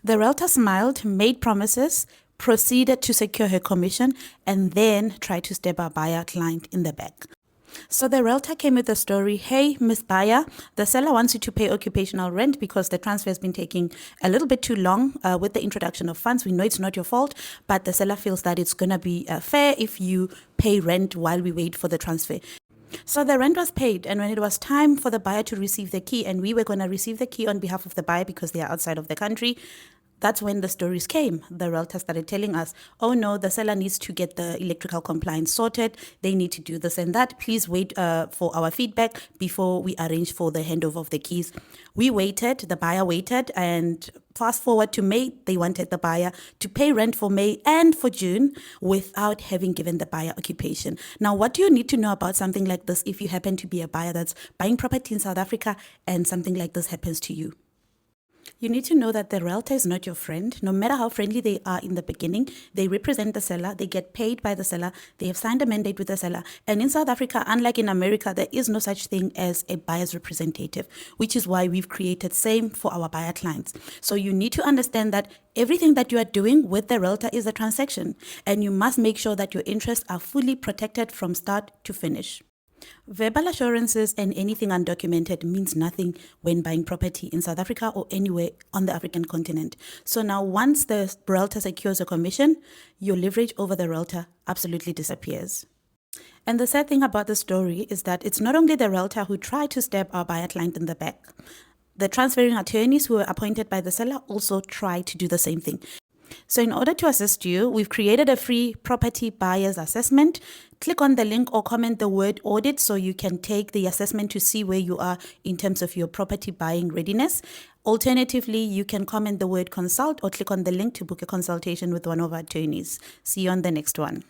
The realtor smiled, made promises, proceeded to secure her commission, and then tried to stab our buyer client in the back. So the realtor came with the story, hey, Miss Buyer, the seller wants you to pay occupational rent because the transfer has been taking a little bit too long with the introduction of funds. We know it's not your fault, but the seller feels that it's going to be fair if you pay rent while we wait for the transfer. So the rent was paid, and when it was time for the buyer to receive the key, and we were going to receive the key on behalf of the buyer because they are outside of the country, that's when the stories came. The realtor started telling us, oh no, the seller needs to get the electrical compliance sorted. They need to do this and that. Please wait for our feedback before we arrange for the handover of the keys. We waited, the buyer waited, and fast forward to May, they wanted the buyer to pay rent for May and for June without having given the buyer occupation. Now, what do you need to know about something like this if you happen to be a buyer that's buying property in South Africa and something like this happens to you? You need to know that the realtor is not your friend. No matter how friendly they are in the beginning, they represent the seller, they get paid by the seller, they have signed a mandate with the seller. And in South Africa, unlike in America, there is no such thing as a buyer's representative, which is why we've created same for our buyer clients. So you need to understand that everything that you are doing with the realtor is a transaction, and you must make sure that your interests are fully protected from start to finish. Verbal assurances and anything undocumented means nothing when buying property in South Africa or anywhere on the African continent. So now once the realtor secures a commission, your leverage over the realtor absolutely disappears. And the sad thing about the story is that it's not only the realtor who tried to stab our buyer client in the back. The transferring attorneys who were appointed by the seller also tried to do the same thing. So in order to assist you, we've created a free property buyer's assessment. Click on the link or comment the word audit so you can take the assessment to see where you are in terms of your property buying readiness. Alternatively, you can comment the word consult or click on the link to book a consultation with one of our attorneys. See you on the next one.